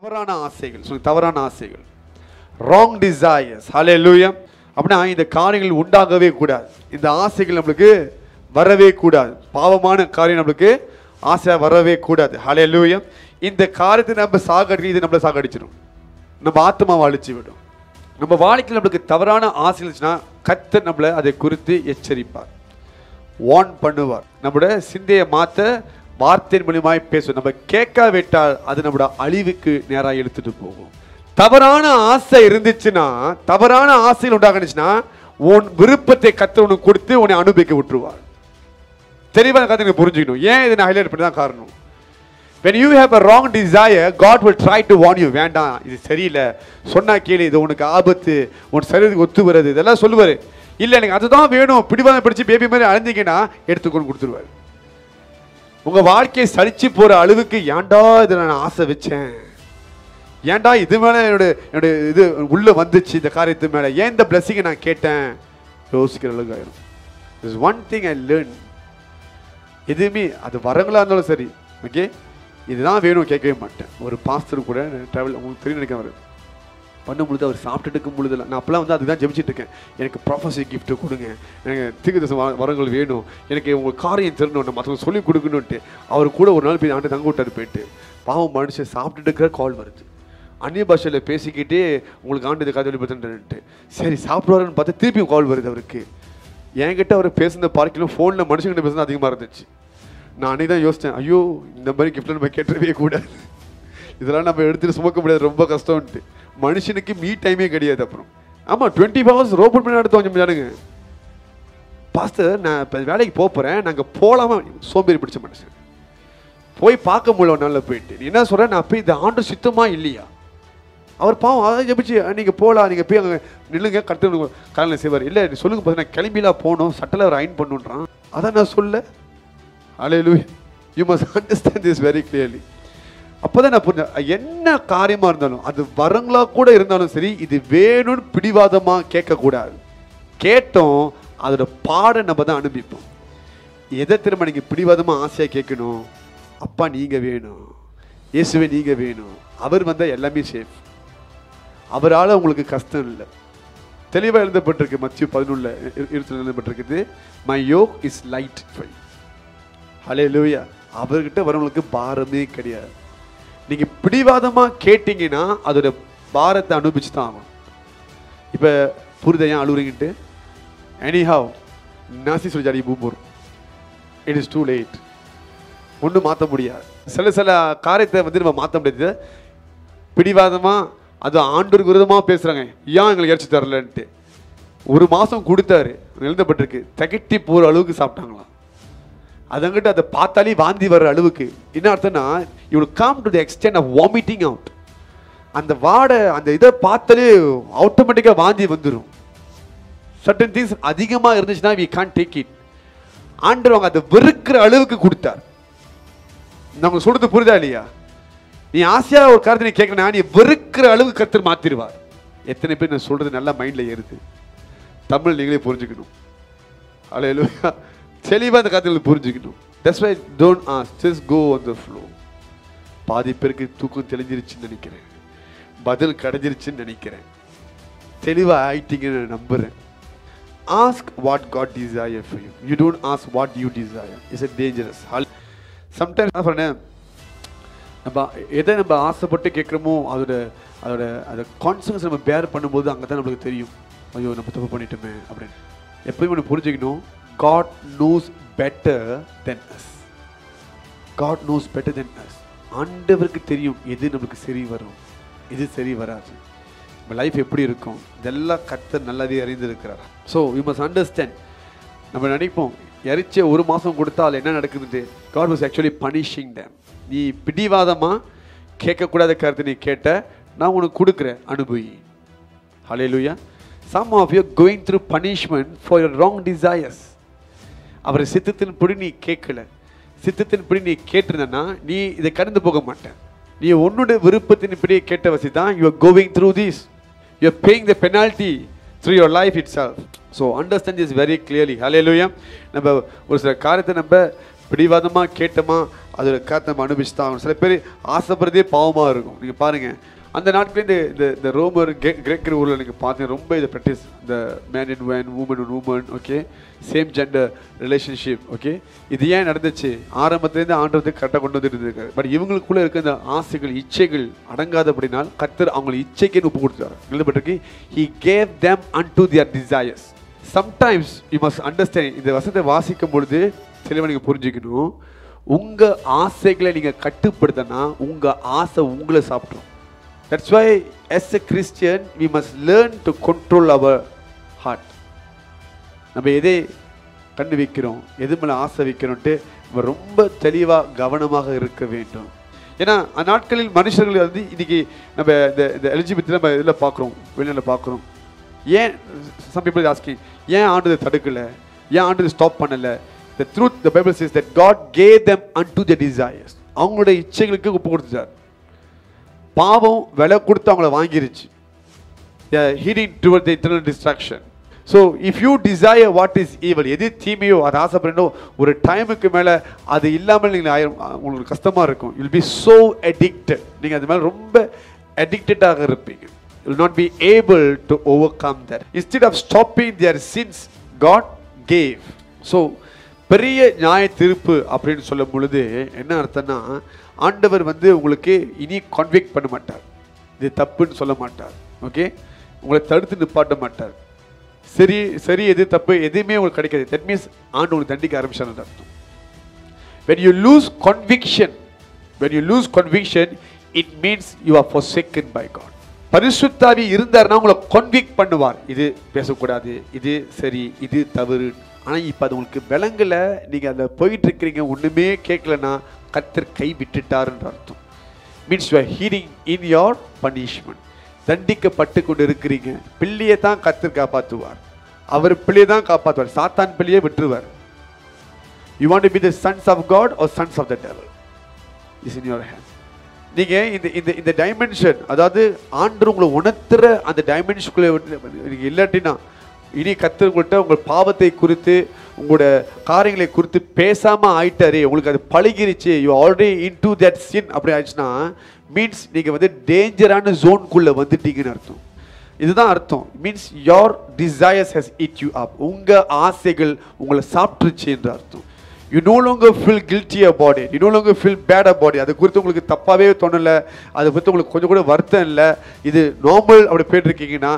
தவறான ஆசைகள், தவறான ஆசைகள், wrong desires. Hallelujah. அப்படின்னா இந்த காரியங்கள் உண்டாகவே கூடாது, இந்த ஆசைகள் நம்மளுக்கு வரவே கூடாது, பாவமான காரியம் நம்மளுக்கு ஆசை வரவே கூடாது. Hallelujah. இந்த காரியத்தை நம்ம சாகடிக்க, இது நம்மளை சாகடிச்சிடும், நம்ம ஆத்மாவை அழிச்சு விடும். நம்ம வாழ்க்கையில் நம்மளுக்கு தவறான ஆசை இருந்துச்சுன்னா கர்த்தர் நம்மளை அதை குறித்து எச்சரிப்பார், வார்ன் பண்ணுவார். நம்மளோட சிந்தையை மாற்ற வார்த்தையின் மூலியமாய் பேசும். நம்ம கேட்காவிட்டால் அது நம்மளோட அழிவுக்கு நேராக இழுத்துட்டு போகும். தவறான ஆசை இருந்துச்சுன்னா, தவறான ஆசைகள் உண்டாகணுச்சுன்னா உன் விருப்பத்தை கர்த்தர் உனக்கு கொடுத்து உன்னை அனுபவிக்க விட்டுருவார். தெளிவாக கருத்து புரிஞ்சுக்கணும். ஏன் இதை நான் ஹைலைட் பண்ணி தான் காரணம். When you have a wrong desire, God will try to warn you. வேண்டாம், இது சரியில்லை, சொன்னா கேளு, இது உனக்கு ஆபத்து, உன் சரீரத்துக்கு ஒத்து வருது, இதெல்லாம் சொல்லுவார். இல்லை எனக்கு அதுதான் வேணும், பிடிவாதம் பிடிச்சி பேபி மாதிரி அழிஞ்சிங்கன்னா எடுத்துக்கொண்டு கொடுத்துருவார். உங்கள் வாழ்க்கையை சலிச்சு போகிற அளவுக்கு ஏன்டா இதில் நான் ஆசை வச்சேன், ஏன்டா இது மேலே என்னோட இது உள்ளே வந்துச்சு, இந்த காரியத்து மேலே ஏன் இந்த பிளஸிங்கை நான் கேட்டேன் யோசிக்கிற அளவுக்கு ஆயிடும். This one thing I learn, எதுவுமே அது வரங்களா இருந்தாலும் சரி, ஓகே இதுதான் வேணும் கேட்கவே மாட்டேன். ஒரு பாஸ்டர் கூட ட்ராவல் உங்களுக்கு தெரியும் நினைக்கிறேன், அவர் பண்ணும்பொழுது அவர் சாப்பிட்டுட்டு இருக்கும் பொழுது நான் அப்போலாம் வந்து அதுதான் ஜெபிச்சுட்டு இருக்கேன், எனக்கு ப்ராஃபஸி கிஃப்ட்டு கொடுங்க, எனக்கு தீர்க்கதரிசன வரங்கள் வேணும், எனக்கு உங்களுக்கு காரியம் தெரியணும், மற்றவங்க சொல்லி கொடுக்கணுன்ட்டு அவர் கூட ஒரு நாள் போய் ஆண்டு தங்க விட்டார். போயிட்டு பாவம் மனுஷன் சாப்பிட்டுட்டு இருக்கிற கால் வருது, அந்நிய பாஷையில் பேசிக்கிட்டே உங்களுக்கு ஆண்டு இது கதை வெளிப்படுத்துன்ட்டு. சரி சாப்பிடுவாருன்னு பார்த்தா திருப்பியும் கால் வருது அவருக்கு. என்கிட்ட அவர் பேசுன பார்க்கலாம் ஃபோனில் மனுஷங்கிட்ட பேசுனா அதிகமாக இருந்துச்சு. நான் அன்றைக்கி தான் யோசித்தேன், ஐயோ இந்த மாதிரி கிஃப்ட்டில் நம்ம கேட்டுறவே கூடாது, இதெல்லாம் நம்ம எடுத்துகிட்டு சுமக்க முடியாது, ரொம்ப கஷ்டம்ன்ட்டு. மனுஷனுக்கு மீ டைமே கிடையாது. அப்புறம் ஆமாம் 24 hours ரோபோட் பண்ணி எடுத்து வாங்க முடியாதுங்க. பாஸ்டர் நான் இப்போ வேலைக்கு போகிறேன், நாங்கள் போகலாமா, சோம்பேறி பிடிச்ச மனுஷன், போய் பார்க்க முடியல ஒரு நாளில் போயிட்டு. நீ என்ன சொல்கிறேன், நான் போய் இந்த ஆண்டு சுத்தமாக இல்லையா, அவர் பாவம் அதை ஜெபிச்சு நீங்கள் போகலாம், நீங்கள் போய் அங்கே நில்லுங்க, கருத்து காலையில் செய்வார். இல்லை நீ சொல்லுங்க பார்த்து, நான் கிளம்பிலாம் போகணும், சட்டலை அவர் அயன் பண்ணுன்றான். அதான் நான் சொல்ல. Hallelujah. You must understand this very clearly. அப்போதான் நான் புரிஞ்சேன், என்ன காரியமாக இருந்தாலும் அது வரங்களா கூட இருந்தாலும் சரி, இது வேணும்னு பிடிவாதமாக கேட்கக்கூடாது. கேட்டோம் அதோட பாடம் நம்ம தான் அனுபவிப்போம். எதை திரும்ப நீங்கள் பிடிவாதமாக ஆசையாக கேட்கணும், அப்பா நீங்கள் வேணும், இயேசுவே நீங்கள் வேணும், அவர் வந்தால் எல்லாமே சேஃப், அவரால் உங்களுக்கு கஷ்டம் இல்லை. தெளிவாக எழுதப்பட்டிருக்கு மத்திய 11 எழுதப்பட்டிருக்குது, my yoke is light for you. Hallelujah. அவர்கிட்ட வரவங்களுக்கு பாரமே கிடையாது. நீங்கள் பிடிவாதமாக கேட்டிங்கன்னா அதோட பாரத்தை அனுபவிச்சு தான் ஆகும். இப்போ புரித ஏன் அழுகுறீங்கன்ட்டு, எனிஹாவ் நாசி சொல்லி ஜாடி பூ இட் இஸ் டூ லேட், ஒன்றும் மாற்ற முடியாது. சில காரியத்தை வந்து நம்ம மாற்ற முடியாது. பிடிவாதமாக அது ஆண்டோருக்கு விரோதமாக பேசுகிறாங்க, ஏன் எங்களுக்கு இறைச்சி தரலன்ட்டு. ஒரு மாதம் கொடுத்தாரு, எழுதப்பட்டிருக்கு, திகட்டி போகிற அளவுக்கு சாப்பிட்டாங்களாம். அதங்கிட்ட அதை பார்த்தாலே வாந்தி வர்ற அளவுக்கு. என்ன அர்த்தம்னா, you will come to the extent of vomiting out. அந்த வாடை அந்த இதை பார்த்தாலே ஆட்டோமேட்டிக்காக வாந்தி வந்துடும். சர்டன் திங்ஸ் அதிகமாக இருந்துச்சுன்னா வி கான்ட் டேக் இட். ஆண்டவங்க அதை வெறுக்கிற அளவுக்கு கொடுத்தார். நம்ம சொல்றது புரியுதா இல்லையா? நீ ஆசையாக ஒரு காரியத்தை நீ கேட்கணும், நீ வெறுக்கிற அளவுக்கு கர்த்தர் மாற்றிடுவார். எத்தனை பேர் நான் சொல்றது நல்லா மைண்டில் ஏறுது? தமிழ் நீங்களே புரிஞ்சுக்கணும். ஹல்லேலூயா. தெளிவாக அந்த காரியத்தை புரிஞ்சுக்கணும். That's why don't ask, just go on the flow. பாதி பேருக்கு தூக்கம் தெளிஞ்சிருச்சுன்னு நினைக்கிறேன், பதில் கிடைஞ்சிருச்சுன்னு நினைக்கிறேன், தெளிவாக ஆயிட்டீங்கன்னு நம்புகிறேன். Ask what God desire for you. You don't ask what you desire. It's a dangerous. Sometimes என்ன பண்ணேன், நம்ம எதை நம்ம ஆசைப்பட்டு கேட்குறோமோ அதோட கான்சிக்வன்ஸ் நம்ம பேர் பண்ணும்போது அங்கே தான் நம்மளுக்கு தெரியும், ஐயோ நம்ம தப்பு பண்ணிட்டோமே அப்படின்னு. எப்போயும் ஒன்று புரிஞ்சுக்கணும், God knows better than us. God knows better than us. ஆண்டவருக்கு தெரியும் எது நமக்கு சரி வரும், எது சரி வராது, நம்ம லைஃப் எப்படி இருக்கும், இதெல்லாம் கர்த்தர் நல்லாவே அறிந்திருக்கிறார். So you must understand. நம்ம நினைப்போம் இறைச்சியை ஒரு மாதம் கொடுத்தால் என்ன நடக்குதுட்டு. God was actually punishing them. நீ பிடிவாதமாக கேட்கக்கூடாத கருத்தை நீ கேட்ட, நான் உனக்கு கொடுக்குறேன், அனுபவி. ஹல்லேலூயா. Some of you are going through punishment for your wrong desires. அவரை சித்தத்தின்படி நீ கேட்கல, சித்தத்தின்படி நீ கேட்டிருந்தனா நீ இதை கடந்து போக மாட்டேன். நீ உன்னோட விருப்பத்தின்படியே கேட்ட வசி தான் you are going through this. You are paying the penalty through your life itself. So understand this very clearly. Hallelujah. நம்ம ஒரு சில காரியத்தை நம்ம பிடிவாதமாக கேட்டோமா அதில் கர்த்தர் நம்ம அனுபவிச்சு தான் ஆகணும். சில பேர் ஆசைப்படுறதே பாவமாக இருக்கும். நீங்கள் பாருங்கள், அந்த நாட்களே இந்த ரோமர் கிரேக்கர் ஊரில் நீங்கள் பார்த்தீங்கன்னா ரொம்ப இதை ப்ராக்டிஸ், இந்த man and man, woman and woman, okay, same gender relationship, okay. இது ஏன் நடந்துச்சு? ஆரம்பத்துலேருந்து ஆண்டவத்துக்கு கரெக்டாக கொண்டு வந்துட்டு இருக்காரு. பட் இவங்களுக்குள்ளே இருக்க இந்த ஆசைகள், இச்சைகள் அடங்காதபடினால் கர்த்தர் அவங்களை இச்சைக்குன்னு ஒப்பு கொடுத்தாரு. எழுதப்பட்டிருக்கு, he gave them unto their desires. Sometimes you must understand. இந்த வசனத்தை வாசிக்கும் பொழுது தெளிவாக நீங்கள் புரிஞ்சுக்கணும். உங்கள் ஆசைகளை நீங்கள் கட்டுப்படுத்தினா உங்கள் ஆசை உங்களை சாப்பிட்ரும். That's why as a Christian we must learn to control our heart. நம்ம எதை கண்டு வைக்கிறோம், எது மேலே ஆசை வைக்கிறோன்ட்டு நம்ம ரொம்ப தெளிவாக கவனமாக இருக்க வேண்டும். ஏன்னா அந்நாட்களில் மனுஷர்கள் வந்து இன்றைக்கி நம்ம இந்த எலிஜிபிலிட்டி நம்ம இதில் பார்க்குறோம், வெளியில் பார்க்குறோம். ஏன் some people asking, ஏன் ஆண்டவர் தடுக்கலை, ஏன் ஆண்டவர் ஸ்டாப் பண்ணலை? The truth, the Bible says that God gave them unto their desires. அவங்களுடைய இச்சைகளுக்கு ஒப்பு கொடுத்துட்டார். பாவம் விலை கொடுத்து அவங்கள வாங்கிருச்சு. Heading toward the eternal destruction. So if you desire what is evil, எது தீமையோ அதை ஆசைப்படணும், ஒரு டைமுக்கு மேலே அது இல்லாமல் நீங்கள் உங்களுக்கு கஷ்டமாக இருக்கும். You will be so addicted. நீங்கள் அது மேலே ரொம்ப அடிக்டடாக இருப்பீங்க. You will not be able to overcome that. Instead of stopping their sins, God gave. So பெரிய நியாய தீர்ப்பு அப்படின்னு சொல்லும் பொழுது என்ன அர்த்தம்னா, ஆண்டவர் வந்து உங்களுக்கு இனி கான்விக்ட் பண்ண மாட்டார், இது தப்புன்னு சொல்ல மாட்டார், ஓகே, உங்களை தடுத்து நிப்பாட்ட மாட்டார். சரி சரி எது தப்பு எதுவுமே உங்களுக்கு கிடைக்காது. தட் மீன்ஸ் ஆண்டு உங்களுக்கு தண்டிக்க ஆரம்பிச்சான்னு அர்த்தம். when you lose conviction it means you are forsaken by God. பரிசுத்தாவி இருந்தார்னா உங்களை கான்விக்ட் பண்ணுவார், இது பேசக்கூடாது, இது சரி, இது தவறு. ஆனால் இப்போ அது உங்களுக்கு விலங்குல, நீங்கள் அதில் போயிட்டு இருக்கிறீங்க, ஒன்றுமே கேட்கலன்னா கர்த்தர் கை விட்டுட்டாருன்ற அர்த்தம். Means you are heeding in your punishment. தண்டிக்கப்பட்டு கொண்டு இருக்கிறீங்க. பிள்ளையை தான் கர்த்தர் காப்பாற்றுவார், அவர் பிள்ளையை தான் காப்பாற்றுவார், சாத்தான் பிள்ளையை விட்டுருவார். You want to be the sons of God or sons of the devil, is in your hands. நீங்கள் இந்த டைமென்ஷன், அதாவது ஆண்டு உங்களை உணர்த்துற அந்த டைமென்ஷனுக்குள்ளே நீங்கள் இல்லாட்டினா இனி கர்த்தர் உங்கள்கிட்ட உங்கள் பாவத்தை குறித்து உங்களோட காரியங்களை குறித்து பேசாமல் ஆயிட்டாரே, உங்களுக்கு அது பழகிருச்சு, you already into that sin அப்படி ஆயிடுச்சுன்னா மீன்ஸ் நீங்கள் வந்து டேஞ்சரான ஜோனுக்குள்ளே வந்துட்டீங்கன்னு அர்த்தம். இதுதான் அர்த்தம். Means your desires has it you up. உங்கள் ஆசைகள் உங்களை சாப்பிட்டுருச்சு என்று அர்த்தம். You no longer feel guilty about it, you no longer feel bad about it. அது குறித்து உங்களுக்கு தப்பாகவே தோணலை, அதை பற்றி உங்களுக்கு கொஞ்சம் கூட வருத்தம் இல்லை, இது நார்மல் அப்படி போயிட்டுருக்கீங்கன்னா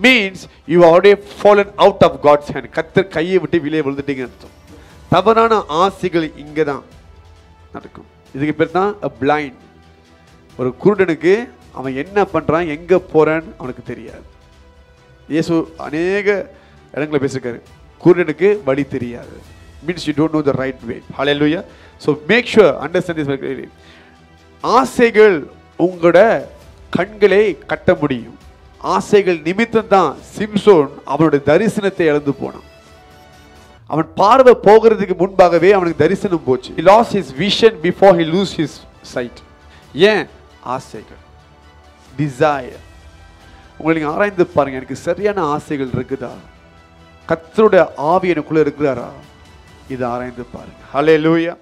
means you already fallen out of God's hand. கர்த்தர் கையை விட்டு வெளியே விழுந்துட்டீங்கன்னு அர்த்தம். தவறான ஆசைகள் இங்கே தான் நடக்கும். இதுக்கு பேர் தான் அ பிளைண்ட். ஒரு குருடனுக்கு அவன் என்ன பண்ணுறான், எங்கே போகிறான்னு அவனுக்கு தெரியாது. இயேசு அநேக இடங்களை பேசியிருக்காரு, குருடனுக்கு வழி தெரியாது. Means you don't know the right way. Hallelujah. So make sure, understand this very clearly. ஆசைகள் உங்களோட கண்களை கட்ட முடியும். ஆசைகள் நிமித்தம் தான் சிம்சோன் அவனுடைய தரிசனத்தை இழந்து போனான். அவன் பார்வை போகிறதுக்கு முன்பாகவே அவனுக்கு தரிசனம் போச்சு. He lost his vision before he lose his sight. ஏன்? ஆசைகள், desire. உங்களை நீங்கள் ஆராய்ந்து பாருங்க, எனக்கு சரியான ஆசைகள் இருக்குதா, கர்த்தருடைய ஆவி எனக்குள்ள இருக்கிறாரா, இதை ஆராய்ந்து பாருங்க. ஹல்லேலூயா.